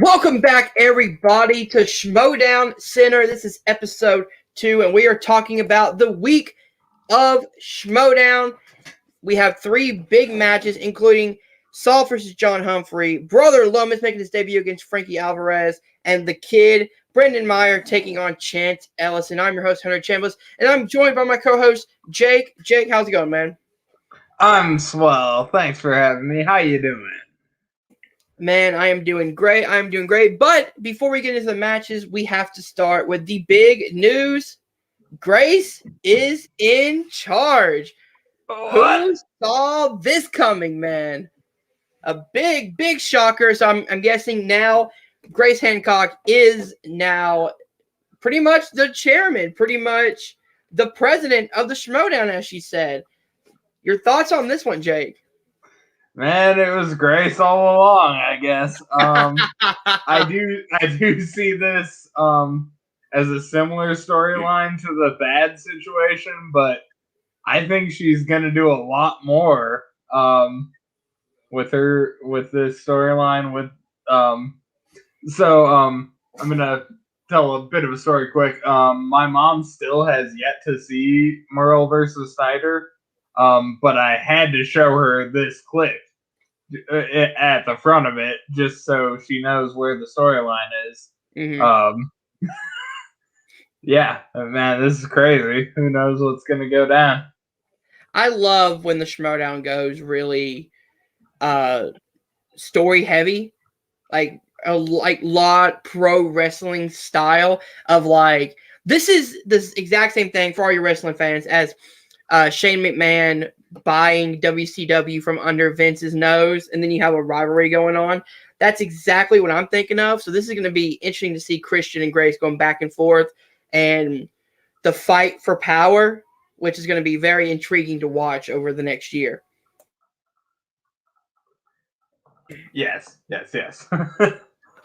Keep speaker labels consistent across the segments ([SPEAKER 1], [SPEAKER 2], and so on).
[SPEAKER 1] Welcome back, everybody, to Schmoedown Center. This is episode 2, and we are talking about the week of Schmoedown. We have 3 big matches, including Saul versus John Humphrey, brother Lomis making his debut against Frankie Alvarez, and the kid, Brendan Meyer, taking on Chance Ellison. I'm your host, Hunter Chambliss, and I'm joined by my co-host, Jake. Jake, how's it going, man?
[SPEAKER 2] I'm swell. Thanks for having me. How you doing?
[SPEAKER 1] Man, I am doing great. But before we get into the matches, we have to start with the big news. Grace is in charge.
[SPEAKER 2] What?
[SPEAKER 1] Who saw this coming, man? A big shocker. So I'm guessing now Grace Hancock is now pretty much the chairman, pretty much the president of the Schmoedown, as she said. Your thoughts on this one, Jake?
[SPEAKER 2] Man, it was Grace all along, I guess. I do see this as a similar storyline to the Bad situation, but I think she's gonna do a lot more with this storyline I'm gonna tell a bit of a story quick. My mom still has yet to see Merle versus Snyder. But I had to show her this clip at the front of it just so she knows where the storyline is.
[SPEAKER 1] Mm-hmm.
[SPEAKER 2] Yeah, man, this is crazy. Who knows what's gonna go down?
[SPEAKER 1] I love when the Schmoedown goes really story heavy, like lot pro wrestling style of like this is this exact same thing for all your wrestling fans as Shane McMahon buying WCW from under Vince's nose, and then you have a rivalry going on. That's exactly what I'm thinking of. So this is going to be interesting to see Christian and Grace going back and forth, and the fight for power, which is going to be very intriguing to watch over the next year.
[SPEAKER 2] Yes.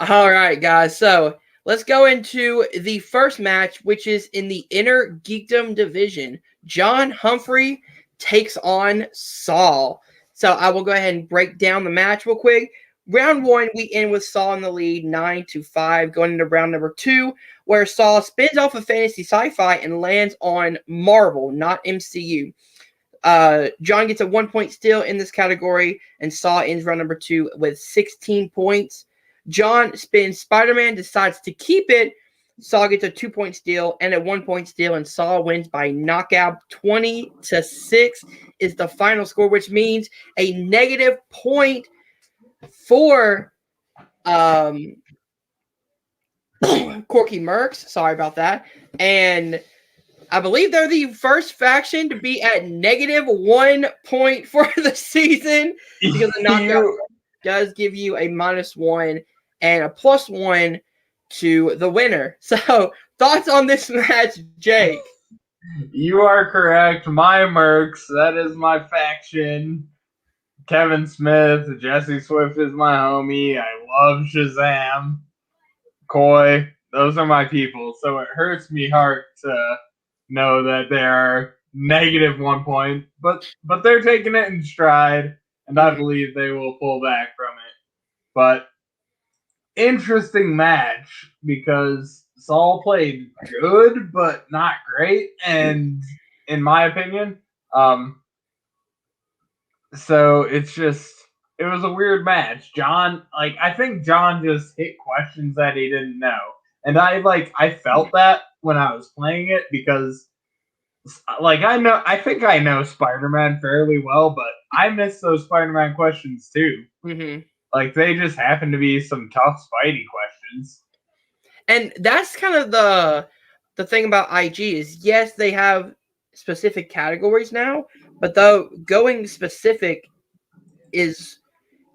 [SPEAKER 1] All right, guys. So let's go into the first match, which is in the inner Geekdom division. John Humphrey takes on Saul. So I will go ahead and break down the match real quick. Round 1, we end with Saul in the lead, 9-5, going into round number 2, where Saul spins off of fantasy sci-fi and lands on Marvel, not MCU. John gets a 1-point steal in this category, and Saul ends round number 2 with 16 points. John spins Spider-Man, decides to keep it. Saul gets a 2-point steal and a 1-point steal, and Saul wins by knockout. 20-6 is the final score, which means a negative point for Corky Mercs. Sorry about that. And I believe they're the first faction to be at negative 1 point for the season, because the knockout does give you a -1 and a +1 to the winner. So, thoughts on this match, Jake?
[SPEAKER 2] You are correct. My Mercs, that is my faction. Kevin Smith, Jesse Swift is my homie. I love Shazam. Koi, those are my people. So it hurts me heart to know that they are negative 1 point, but they're taking it in stride, and I believe they will pull back from it. But interesting match, because Saul played good but not great, and in my opinion, so it was a weird match. I think John just hit questions that he didn't know, and I felt that when I was playing it, because I think I know Spider-Man fairly well, but I miss those Spider-Man questions too.
[SPEAKER 1] Mm-hmm.
[SPEAKER 2] They just happen to be some tough Spidey questions.
[SPEAKER 1] And that's kind of the thing about IG is, yes, they have specific categories now, but though going specific is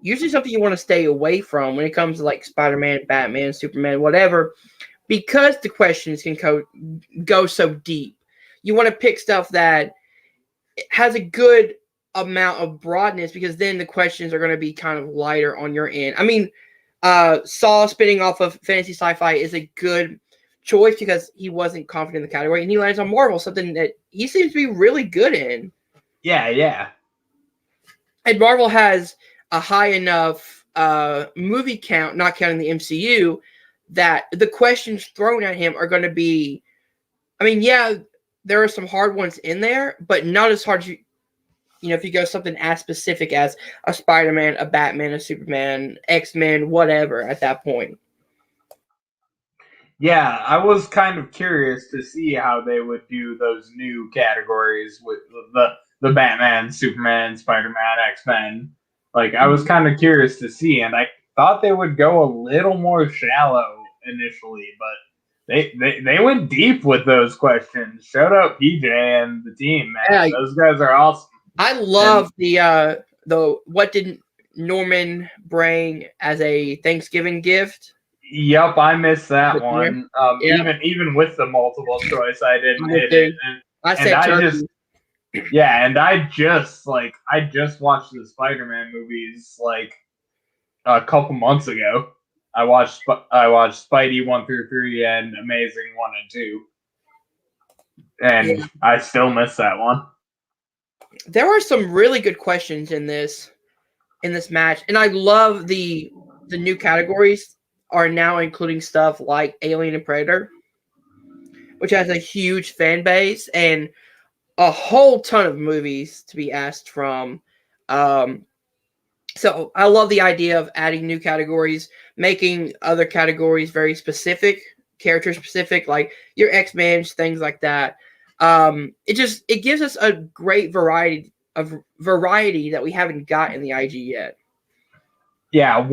[SPEAKER 1] usually something you want to stay away from when it comes to like Spider-Man, Batman, Superman, whatever, because the questions can go so deep. You want to pick stuff that has a good amount of broadness, because then the questions are going to be kind of lighter on your end. I mean, Saul spinning off of fantasy sci-fi is a good choice because he wasn't confident in the category, and he lands on Marvel, something that he seems to be really good in.
[SPEAKER 2] Yeah.
[SPEAKER 1] And Marvel has a high enough movie count, not counting the MCU, that the questions thrown at him are going to be, I mean, yeah, there are some hard ones in there, but not as hard as if you go something as specific as a Spider-Man, a Batman, a Superman, X-Men, whatever at that point.
[SPEAKER 2] Yeah, I was kind of curious to see how they would do those new categories with the Batman, Superman, Spider-Man, X-Men. Like, I was kind of curious to see, and I thought they would go a little more shallow initially, but they went deep with those questions. Shout out PJ and the team, man.
[SPEAKER 1] Yeah,
[SPEAKER 2] those guys are awesome.
[SPEAKER 1] I love the what did Norman bring as a Thanksgiving gift?
[SPEAKER 2] Yep, I missed that one.
[SPEAKER 1] Yep.
[SPEAKER 2] Even with the multiple choice, I didn't hit it.
[SPEAKER 1] I said turkey.
[SPEAKER 2] I just watched the Spider-Man movies like a couple months ago. I watched Spidey 1 through 3 and Amazing 1 and 2, and I still miss that one.
[SPEAKER 1] There were some really good questions in this match, and I love the new categories are now including stuff like Alien and Predator, which has a huge fan base and a whole ton of movies to be asked from. So I love the idea of adding new categories, making other categories very specific, character specific, like your X-Men, things like that. It gives us a great variety that we haven't got in the IG yet.
[SPEAKER 2] Yeah,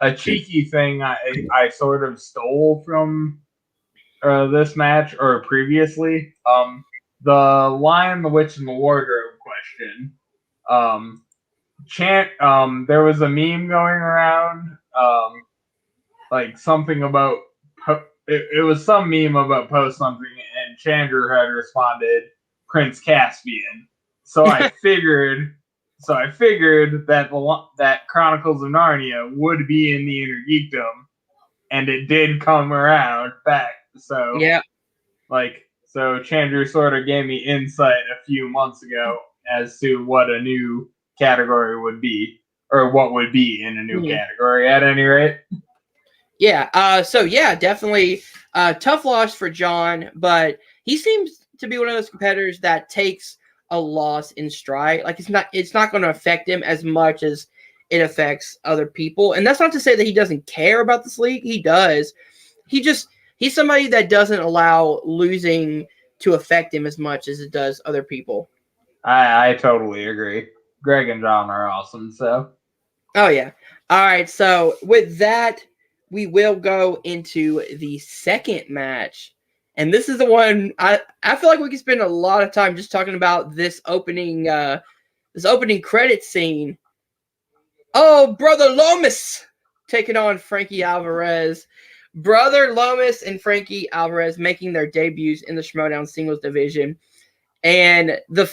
[SPEAKER 2] a cheeky thing I sort of stole from this match or previously. The Lion, the Witch, and the Wardrobe question. There was a meme going around, like something about it was some meme about post something, and Chandler had responded Prince Caspian. So I figured that Chronicles of Narnia would be in the Inner Geekdom, and it did come around back. So
[SPEAKER 1] yeah,
[SPEAKER 2] so Chandler sort of gave me insight a few months ago as to what a new category would be, or what would be in a new category at any rate.
[SPEAKER 1] Yeah. So yeah, definitely tough loss for John, but he seems to be one of those competitors that takes a loss in stride. Like it's not going to affect him as much as it affects other people. And that's not to say that he doesn't care about this league. He does. He's somebody that doesn't allow losing to affect him as much as it does other people.
[SPEAKER 2] I totally agree. Greg and John are awesome. So.
[SPEAKER 1] Oh yeah. All right. So with that, we will go into the second match. And this is the one I feel like we can spend a lot of time just talking about this opening credit scene. Oh, Brother Lomis taking on Frankie Alvarez. Brother Lomis and Frankie Alvarez making their debuts in the Schmoedown singles division. And the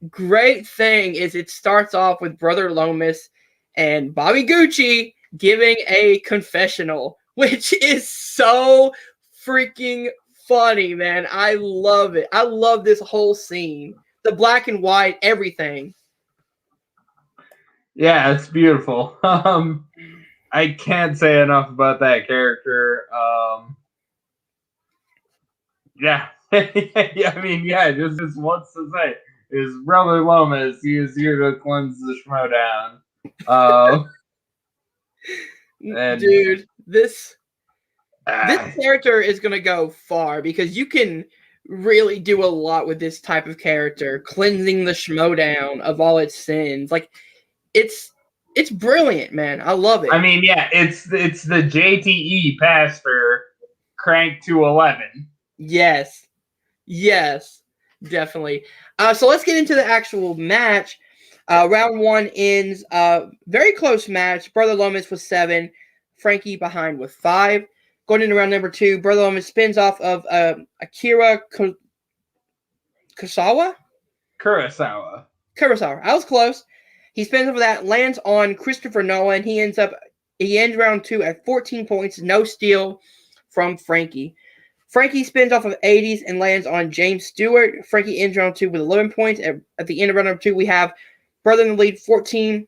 [SPEAKER 1] great thing is it starts off with Brother Lomis and Bobby Gucci giving a confessional, which is so freaking funny, man. I love it. I love this whole scene. The black and white, everything.
[SPEAKER 2] Yeah, it's beautiful. I can't say enough about that character. Yeah. I mean, yeah, just wants to say is Brother Lomas. He is here to cleanse the Schmoedown.
[SPEAKER 1] Dude, this character is going to go far because you can really do a lot with this type of character, cleansing the Schmoedown of all its sins. Like, it's brilliant, man. I love it.
[SPEAKER 2] I mean, yeah, it's the JTE pastor cranked to 11.
[SPEAKER 1] Yes, definitely. So let's get into the actual match. Round 1 ends very close match. Brother Lomas with 7, Frankie behind with 5. Going into round number 2, Brother Lomas spins off of Akira Kurosawa. I was close. He spins over that, lands on Christopher Nolan. He ends round 2 at 14 points, no steal from Frankie. Frankie spins off of 80s and lands on James Stewart. Frankie ends round 2 with 11 points. At the end of round number 2, we have Brother in the lead, 14.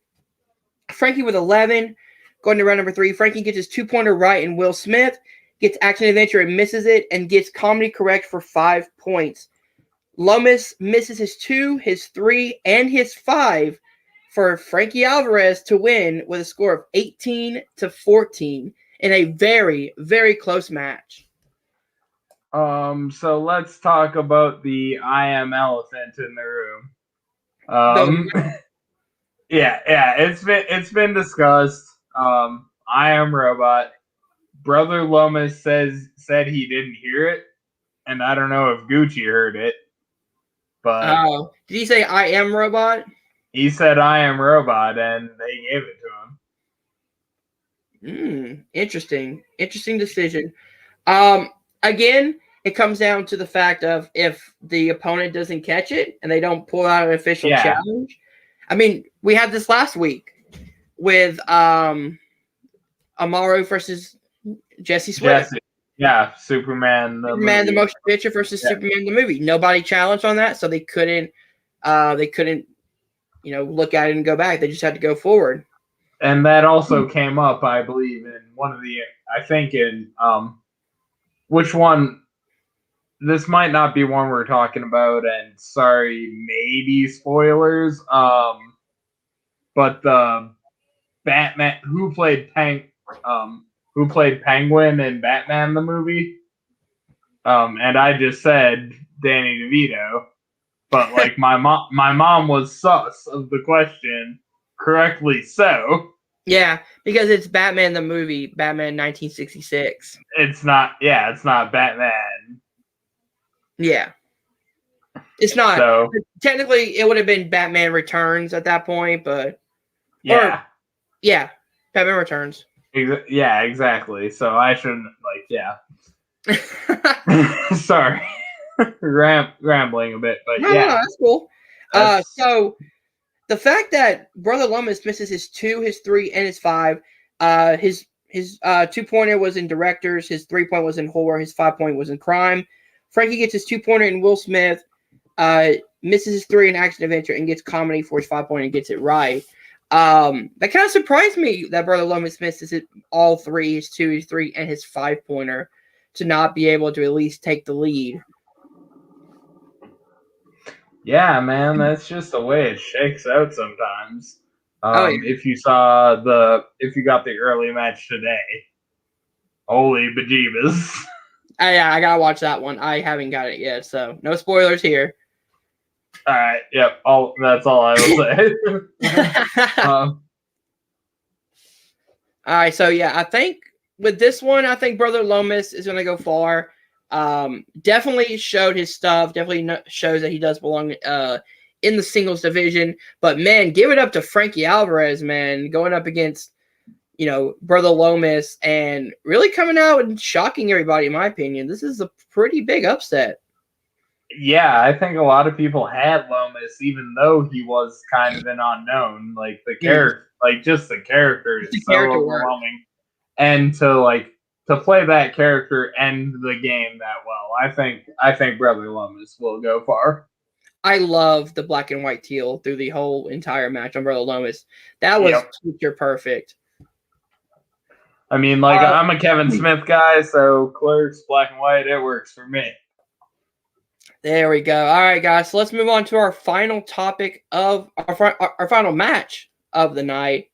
[SPEAKER 1] Frankie with 11. Going to round number 3. Frankie gets his 2-pointer right, and Will Smith gets action adventure and misses it, and gets comedy correct for 5 points. Lomis misses his 2, his 3, and his 5 for Frankie Alvarez to win with a score of 18-14 in a very, very close match.
[SPEAKER 2] So let's talk about the I am elephant in the room. It's been discussed. I am robot. Brother Lomas said he didn't hear it, and I don't know if Gucci heard it. But
[SPEAKER 1] did he say I am robot?
[SPEAKER 2] He said I am robot, and they gave it to
[SPEAKER 1] him. Interesting decision. Again, it comes down to the fact of if the opponent doesn't catch it and they don't pull out an official challenge. I mean, we had this last week with Amaru versus Jesse Swift.
[SPEAKER 2] Yeah, Superman
[SPEAKER 1] the motion picture versus Superman the movie. Nobody challenged on that, so they couldn't look at it and go back. They just had to go forward.
[SPEAKER 2] And that also came up, I believe, in one of the which one? This might not be one we're talking about, and sorry, maybe spoilers. But the Batman who played Penguin in Batman the movie. And I just said Danny DeVito, but like my mom was sus of the question, correctly so.
[SPEAKER 1] Yeah, because it's Batman the movie, Batman 1966.
[SPEAKER 2] It's not Batman.
[SPEAKER 1] Yeah. It's not.
[SPEAKER 2] So,
[SPEAKER 1] technically, it would have been Batman Returns at that point, but...
[SPEAKER 2] Yeah.
[SPEAKER 1] Batman Returns.
[SPEAKER 2] Yeah, exactly. So I shouldn't, Sorry. Rambling a bit, but
[SPEAKER 1] no, that's cool. So, the fact that Brother Lomas misses his 2, his 3, and his 5, his 2-pointer was in Directors, his 3-point was in Horror, his 5-point was in Crime. Frankie gets his 2-pointer in Will Smith, misses his 3 in Action Adventure, and gets Comedy for his 5-point and gets it right. That kind of surprised me that Brother Lomas misses it all 3, his 2, his 3, and his 5-pointer to not be able to at least take the lead.
[SPEAKER 2] Yeah, man, that's just the way it shakes out sometimes. If you got the early match today, holy bejeebus.
[SPEAKER 1] I gotta watch that one. I haven't got it yet, so no spoilers here.
[SPEAKER 2] All right. Yep. That's all I will say.
[SPEAKER 1] All right. So yeah, I think with this one, I think Brother Lomas is going to go far. Definitely showed his stuff. Definitely shows that he does belong in the singles division. But man, give it up to Frankie Alvarez, man, going up against Brother Lomas and really coming out and shocking everybody. In my opinion, this is a pretty big upset.
[SPEAKER 2] Yeah, I think a lot of people had Lomas, even though he was kind of an unknown. Like the character, just the character is so overwhelming, and to play that character and the game that well, I think Brother Lomas will go far.
[SPEAKER 1] I love the black and white teal through the whole entire match on Brother Lomas. That was picture perfect.
[SPEAKER 2] I mean, I'm a Kevin Smith guy, so Clerks, black and white, it works for me.
[SPEAKER 1] There we go. All right, guys. So let's move on to our final topic of our final match of the night.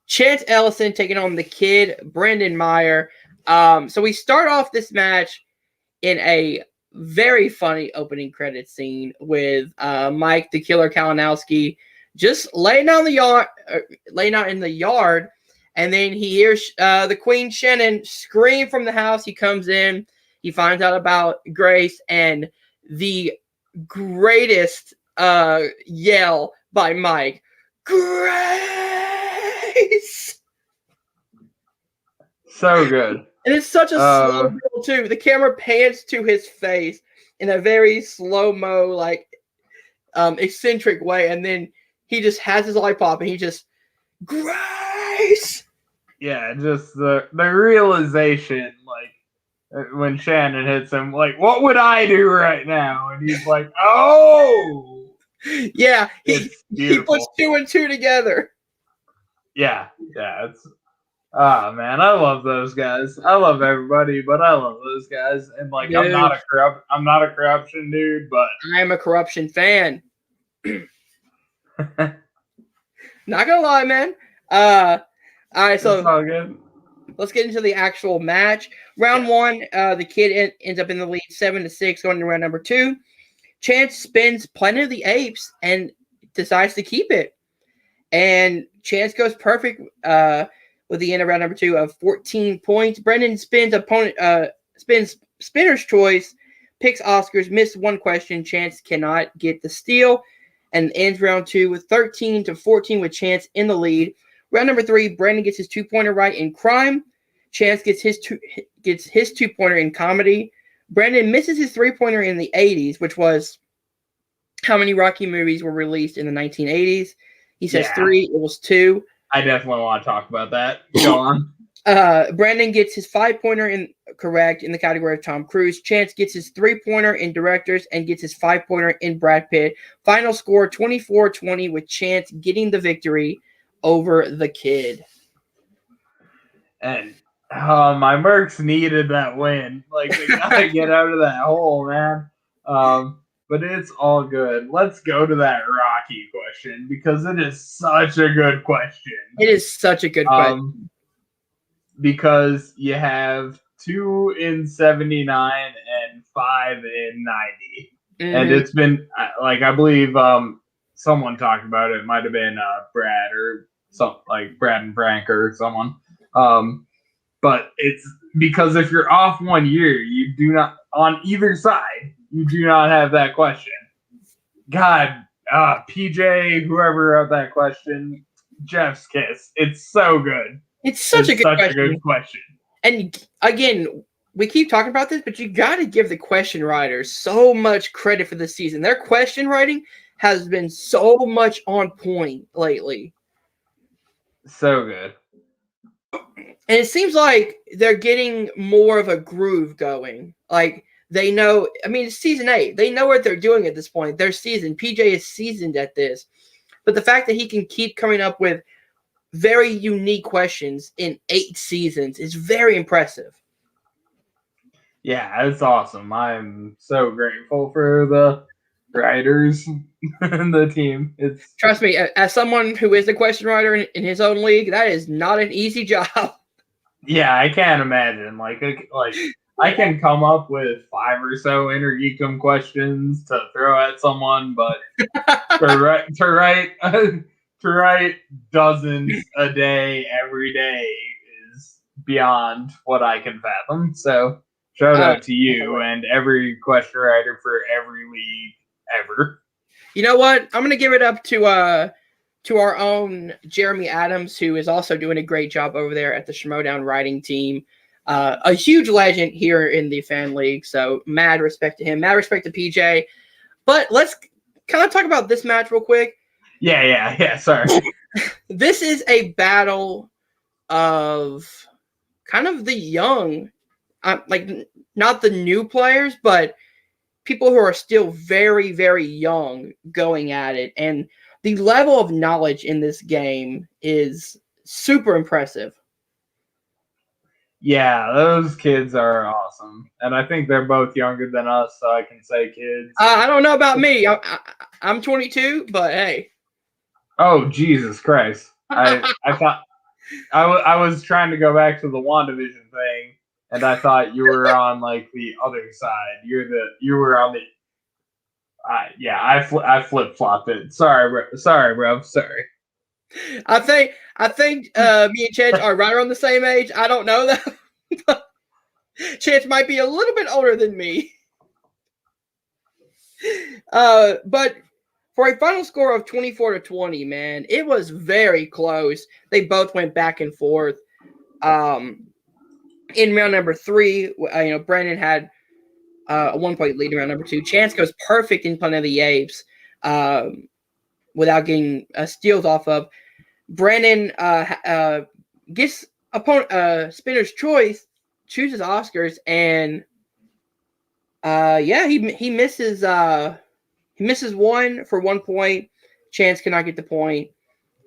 [SPEAKER 1] Chance Ellison taking on the Kid, Brendan Meyer. So we start off this match in a very funny opening credit scene with Mike the Killer Kalinowski just laying out in the yard, and then he hears the Queen Shannon scream from the house. He comes in, he finds out about Grace, and the greatest yell by Mike, Grace!
[SPEAKER 2] So good.
[SPEAKER 1] And it's such a slow build, too. The camera pans to his face in a very slow-mo, eccentric way, and then he just has his eye pop, and he just, Grace!
[SPEAKER 2] Yeah, just the realization, when Shannon hits him, what would I do right now? And he's like, oh!
[SPEAKER 1] Yeah, he puts 2 and 2 together.
[SPEAKER 2] Yeah, it's man, I love those guys. I love everybody, but I love those guys. And like,
[SPEAKER 1] Dude,
[SPEAKER 2] I'm not a corruption dude, but
[SPEAKER 1] I am a corruption fan. Not gonna lie, man. All right, so
[SPEAKER 2] it's all good.
[SPEAKER 1] let's get into the actual match. Round one, the kid ends up in the lead 7-6 going to round number 2. Chance spins Planet of the Apes and decides to keep it. And Chance goes perfect with the end of round number 2 of 14 points. Brendan spins spinner's choice, picks Oscars, missed one question. Chance cannot get the steal and ends round 2 with 13-14 with Chance in the lead. Round number 3, Brendan gets his 2-pointer right in crime. Chance gets his 2-pointer in comedy. Brendan misses his 3-pointer in the 80s, which was how many Rocky movies were released in the 1980s. He says 3. It was 2.
[SPEAKER 2] I definitely want to talk about that. Go on.
[SPEAKER 1] Brandon gets his 5-pointer correct in the category of Tom Cruise. Chance gets his 3-pointer in directors and gets his 5-pointer in Brad Pitt. Final score 24-20 with Chance getting the victory over the kid.
[SPEAKER 2] And my Mercs needed that win. Like, they gotta get out of that hole, man. But it's all good. Let's go to that Rocky question because it is such a good question.
[SPEAKER 1] It is such a good question.
[SPEAKER 2] Because you have 2 in 79 and 5 in 90. Mm-hmm. And it's been, like, I believe someone talked about it. It might have been Brad or something like Brad and Frank or someone. But it's because if you're off 1 year, you do not, on either side, you do not have that question. God, PJ, whoever wrote that question, Jeff's kiss. It's so good.
[SPEAKER 1] It's such a good question. And again, we keep talking about this, but you got to give the question writers so much credit for this season. Their question writing has been so much on point lately.
[SPEAKER 2] So good.
[SPEAKER 1] And it seems like they're getting more of a groove going. Like, they know, I mean, it's season 8. They know what they're doing at this point. They're seasoned. PJ is seasoned at this. But the fact that he can keep coming up with very unique questions in 8 seasons is very impressive.
[SPEAKER 2] Yeah, it's awesome. I'm so grateful for the writers and the team.
[SPEAKER 1] Trust me, as someone who is the question writer in his own league, that is not an easy job.
[SPEAKER 2] Yeah, I can't imagine. Like I can come up with 5 or so Inner Geekdom questions to throw at someone, but to write dozens a day every day is beyond what I can fathom. So shout out to you and every question writer for every league ever.
[SPEAKER 1] You know what? I'm gonna give it up to our own Jeremy Adams, who is also doing a great job over there at the Schmoedown writing team. A huge legend here in the fan league. So mad respect to him. Mad respect to PJ. But let's kind of talk about this match real quick.
[SPEAKER 2] Yeah. Sorry.
[SPEAKER 1] This is a battle of kind of the young, like not the new players, but people who are still very, very young going at it. And the level of knowledge in this game is super impressive.
[SPEAKER 2] Yeah, those kids are awesome. And I think they're both younger than us, so I can say kids.
[SPEAKER 1] I don't know about me. I'm 22, but hey.
[SPEAKER 2] Oh, Jesus Christ. I thought I was trying to go back to the WandaVision thing, and I thought you were on like the other side. You were on the I flip-flopped it. Sorry, bro. Sorry.
[SPEAKER 1] I think me and Chance are right around the same age. I don't know though. Chance might be a little bit older than me. But for a final score of 24-20, man, it was very close. They both went back and forth. In round number 3, Brandon had a 1-point lead in round number 2. Chance goes perfect in Planet of the Apes without getting steals off of. Brandon gets spinner's choice, chooses Oscars, and he misses one for 1 point. Chance cannot get the point.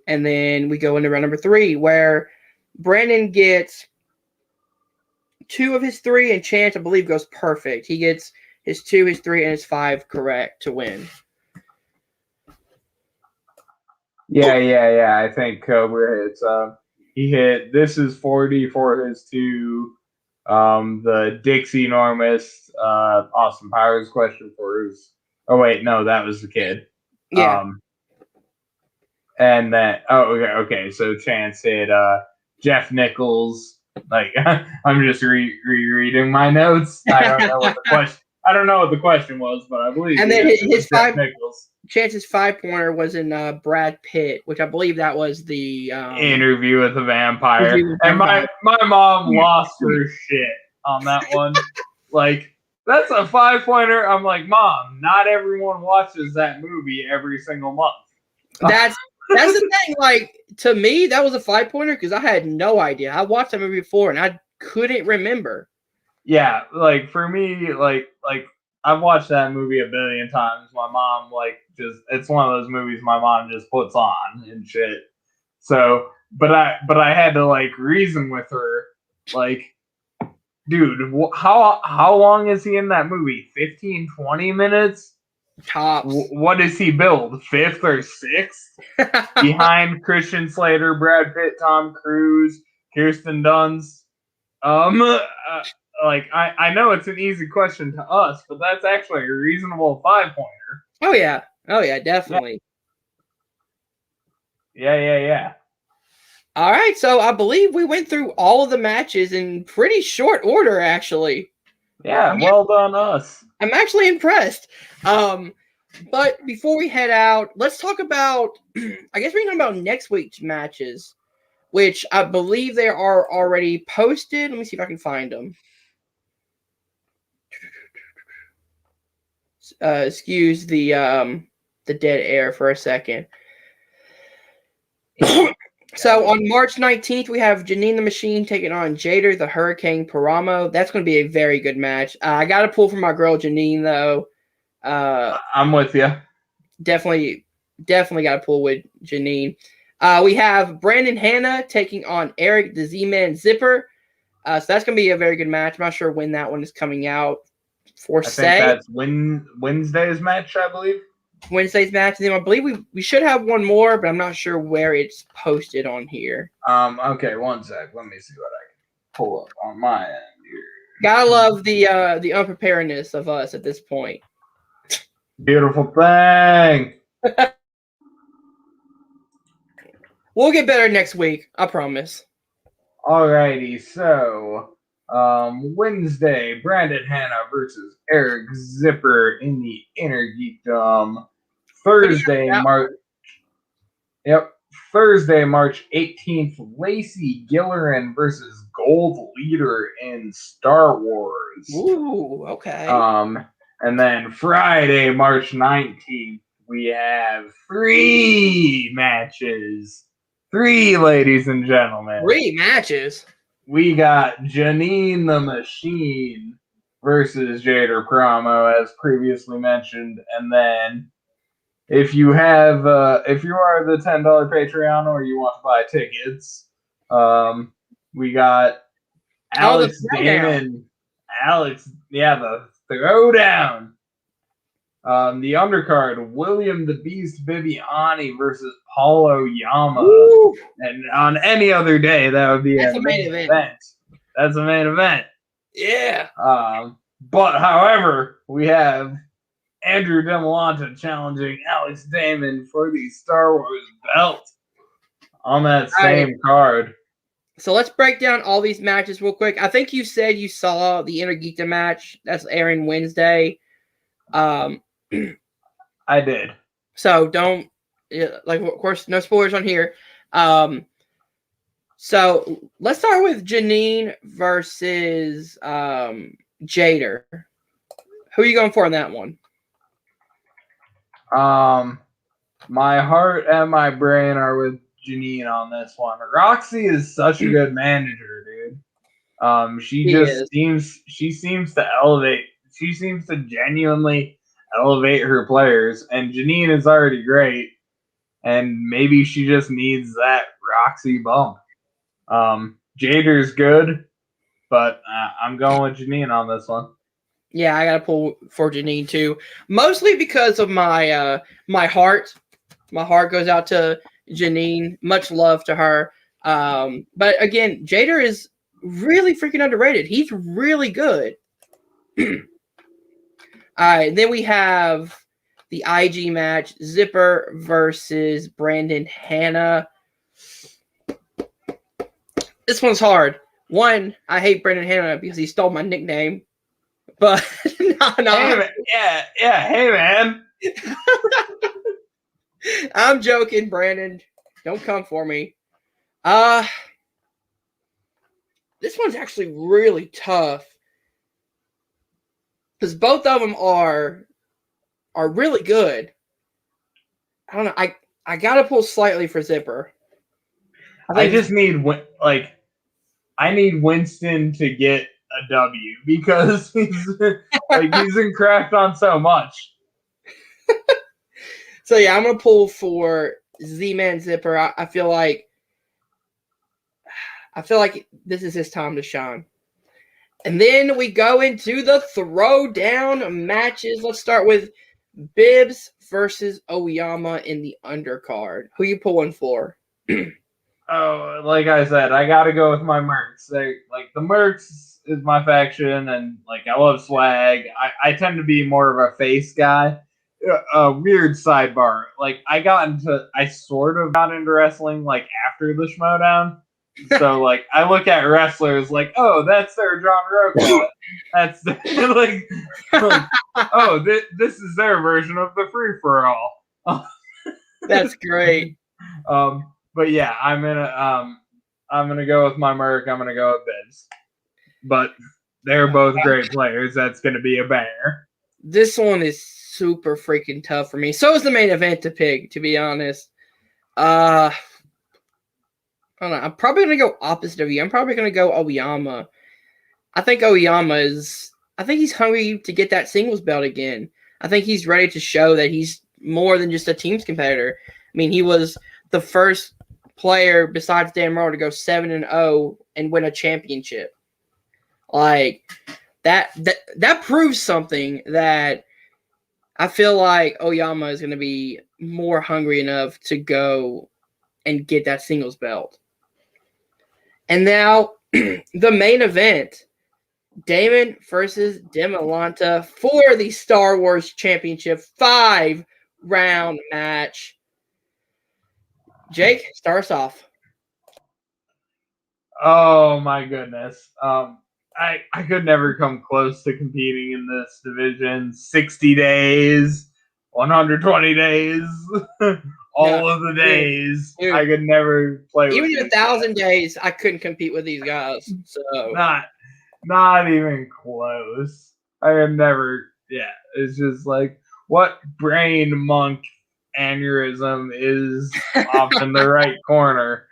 [SPEAKER 1] And then we go into round number 3, where Brandon gets 2 of his 3, and Chance, I believe, goes perfect. He gets his 2, his 3, and his 5 correct to win.
[SPEAKER 2] Yeah. I think Cobra hits. He hit. This is 40 for his 2. The Dixie Normus, Austin Powers question for his. Oh wait, no, that was the kid.
[SPEAKER 1] Yeah.
[SPEAKER 2] And then okay. So Chance hit Jeff Nichols. Like I'm just rereading my notes. I don't know what the question. I don't know what the question was, but I believe.
[SPEAKER 1] And then his
[SPEAKER 2] Jeff Nichols.
[SPEAKER 1] Chance's 5-pointer was in Brad Pitt, which I believe that was the
[SPEAKER 2] Interview with the Vampire. And my mom lost her shit on that one. Like, that's a 5-pointer. I'm like, Mom, not everyone watches that movie every single month.
[SPEAKER 1] That's the thing. Like, to me, that was a 5-pointer because I had no idea. I watched that movie before and I couldn't remember.
[SPEAKER 2] Yeah, like for me, like I've watched that movie a billion times. My mom, it's one of those movies my mom just puts on and shit. So, but I had to like reason with her, like, dude, how long is he in that movie? 15, 20 minutes?
[SPEAKER 1] Tops.
[SPEAKER 2] What does he build? 5th or 6th? Behind Christian Slater, Brad Pitt, Tom Cruise, Kirsten Dunst. Like, I know it's an easy question to us, but that's actually a reasonable 5-pointer.
[SPEAKER 1] Oh yeah, definitely.
[SPEAKER 2] Yeah.
[SPEAKER 1] All right, so I believe we went through all of the matches in pretty short order, actually.
[SPEAKER 2] Yeah, well done us.
[SPEAKER 1] I'm actually impressed. But before we head out, let's talk about, I guess we can talk about next week's matches, which I believe they are already posted. Let me see if I can find them. Excuse the dead air for a second. So on March 19th, we have Janine the Machine taking on Jade the Hurricane Paramo. That's going to be a very good match. I got to pull for my girl Janine, though.
[SPEAKER 2] I'm with you.
[SPEAKER 1] Definitely got to pull with Janine. We have Brandon Hanna taking on Eric the Z-Man Zipper. So that's going to be a very good match. I'm not sure when that one is coming out. I think
[SPEAKER 2] that's Wednesday's match, I believe.
[SPEAKER 1] Wednesday's match. And then I believe we should have one more, but I'm not sure where it's posted on here.
[SPEAKER 2] Okay, one sec. Let me see what I can pull up on my end here.
[SPEAKER 1] Gotta love the unpreparedness of us at this point.
[SPEAKER 2] Beautiful thing.
[SPEAKER 1] We'll get better next week, I promise.
[SPEAKER 2] Alrighty, so Wednesday, Brandon Hanna versus Eric Zipper in the Inner Geekdom. Thursday, March 18th, Lacey Gillerin versus Gold Leader in Star Wars.
[SPEAKER 1] Ooh, okay.
[SPEAKER 2] And then Friday, March 19th, we have 3 matches. 3, ladies and gentlemen.
[SPEAKER 1] 3 matches.
[SPEAKER 2] We got Janine the Machine versus Jade Paramo, as previously mentioned. And then if you are the $10 Patreon or you want to buy tickets, we got Alex Damon. The throwdown. The undercard, William the Beast Viviani versus Paulo Yama.
[SPEAKER 1] Woo!
[SPEAKER 2] And on any other day, that would be a main event. That's a main event.
[SPEAKER 1] Yeah.
[SPEAKER 2] But however, we have Andrew DeMolanta challenging Alex Damon for the Star Wars belt on that same card.
[SPEAKER 1] So let's break down all these matches real quick. I think you said you saw the Inner Geekdom match that's airing Wednesday.
[SPEAKER 2] I did.
[SPEAKER 1] So don't, like, of course, no spoilers on here. So let's start with Janine versus Jader. Who are you going for in that one?
[SPEAKER 2] My heart and my brain are with Janine on this one. Roxy is such a good manager, dude. She seems to elevate. She seems to genuinely elevate her players, and Janine is already great. and maybe she just needs that Roxy bump. Jader's good, but I'm going with Janine on this one.
[SPEAKER 1] Yeah, I gotta pull for Janine too, mostly because of my my heart. My heart goes out to Janine. Much love to her. But again, Jader is really freaking underrated. He's really good. All right, then we have the IG match: Zipper versus Brandon Hanna. This one's hard. One, I hate Brandon Hanna because he stole my nickname. But no.
[SPEAKER 2] Hey, man. Yeah. Hey, man.
[SPEAKER 1] I'm joking, Brandon. Don't come for me. This one's actually really tough because both of them are really good. I don't know. I gotta pull slightly for Zipper.
[SPEAKER 2] I just need I need Winston to get a W because he's been cracked on so much.
[SPEAKER 1] So yeah, I'm gonna pull for Z-Man Zipper. I feel like this is his time to shine. And then we go into the throwdown matches. Let's start with Bibbs versus Oyama in the undercard. Who you pulling for?
[SPEAKER 2] Oh, like I said, I gotta go with my Mercs. The Mercs is my faction, and I love swag. I tend to be more of a face guy. A weird sidebar. I sort of got into wrestling after the Schmoedown. So I look at wrestlers oh, that's their John Roca. That's this is their version of the free for all.
[SPEAKER 1] That's great.
[SPEAKER 2] But yeah, I'm gonna go with my Merc. I'm gonna go with Bibbs. But they're both great players. That's gonna be a banger.
[SPEAKER 1] This one is super freaking tough for me. So is the main event to pick, to be honest. I don't know. I'm probably going to go opposite of you. I'm probably going to go Oyama. I think he's hungry to get that singles belt again. I think he's ready to show that he's more than just a teams competitor. I mean, he was the first player besides Dan Morrow to go 7-0 and win a championship. That proves something that I feel like Oyama is going to be more hungry enough to go and get that singles belt. And now the main event, Damon versus Demolanta for the Star Wars Championship 5-round match. Jake, start us off.
[SPEAKER 2] Oh my goodness. I could never come close to competing in this division. 60 days, 120 days, all of the days. Dude, I could never play
[SPEAKER 1] even with 1,000 days, I couldn't compete with these guys. So
[SPEAKER 2] not even close. I could never. Yeah, it's just what brain monk aneurysm is off in the right corner.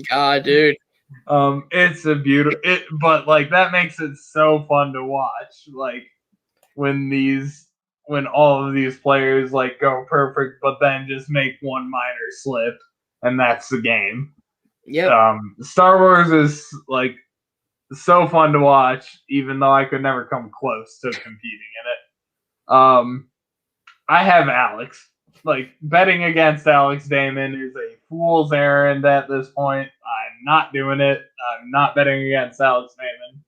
[SPEAKER 1] God, dude.
[SPEAKER 2] It's a beautiful but that makes it so fun to watch. When all of these players go perfect, but then just make one minor slip, and that's the game.
[SPEAKER 1] Yeah.
[SPEAKER 2] Star Wars is so fun to watch, even though I could never come close to competing in it. I have Alex. Betting against Alex Damon is a fool's errand at this point. I'm not doing it. I'm not betting against Alex Damon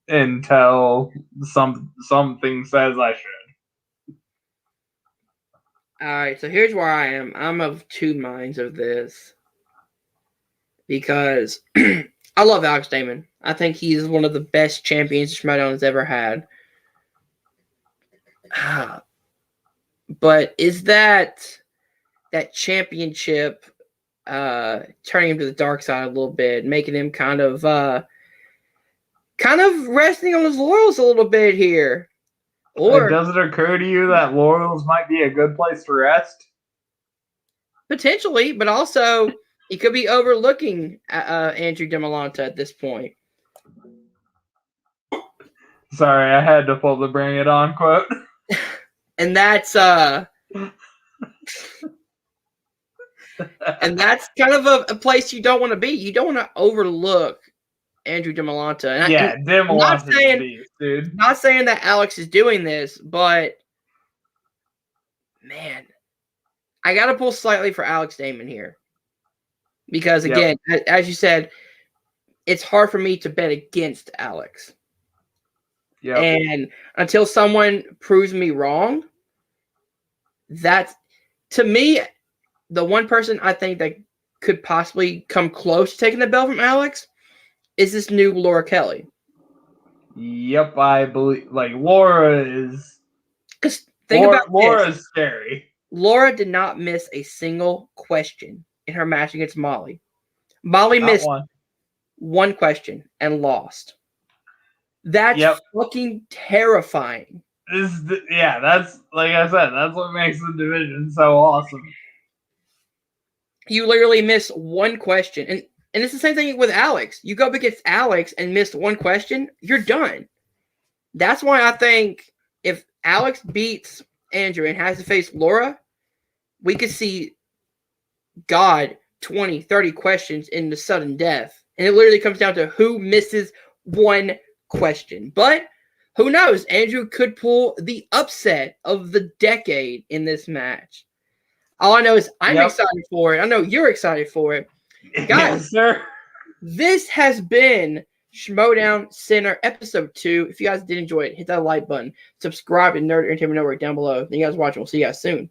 [SPEAKER 2] until something says I should.
[SPEAKER 1] All right, so here's where I am. I'm of two minds of this because I love Alex Damon. I think he's one of the best champions Schmoedown has ever had. But is that championship turning him to the dark side a little bit, making him kind of resting on his laurels a little bit here? Or
[SPEAKER 2] does it occur to you that laurels might be a good place to rest?
[SPEAKER 1] Potentially, but also he could be overlooking Andrew Demolanta at this point.
[SPEAKER 2] Sorry, I had to pull the "Bring It On" quote.
[SPEAKER 1] And that's And that's kind of a place you don't want to be. You don't want to overlook Andrew DeMolanta. And
[SPEAKER 2] DeMolanta's a beast, dude.
[SPEAKER 1] Not saying that Alex is doing this, but man, I got to pull slightly for Alex Damon here. Because again, as you said, it's hard for me to bet against Alex. Yep. And until someone proves me wrong, that's, to me, the one person I think that could possibly come close to taking the belt from Alex is this new Laura Kelly.
[SPEAKER 2] Yep, I believe. Like, Laura is...
[SPEAKER 1] Because think about
[SPEAKER 2] Laura's scary.
[SPEAKER 1] Laura did not miss a single question in her match against Molly. Molly missed one question and lost. That's fucking terrifying.
[SPEAKER 2] That's, like I said, that's what makes the division so awesome.
[SPEAKER 1] You literally miss one question. And it's the same thing with Alex. You go up against Alex and miss one question, you're done. That's why I think if Alex beats Andrew and has to face Laura, we could see God 20, 30 questions in the sudden death. And it literally comes down to who misses one question. But who knows? Andrew could pull the upset of the decade in this match. All I know is I'm excited for it. I know you're excited for it. Guys, this has been Schmoedown Center episode 2. If you guys did enjoy it, hit that like button. Subscribe to Nerd Entertainment Network down below. Thank you guys for watching. We'll see you guys soon.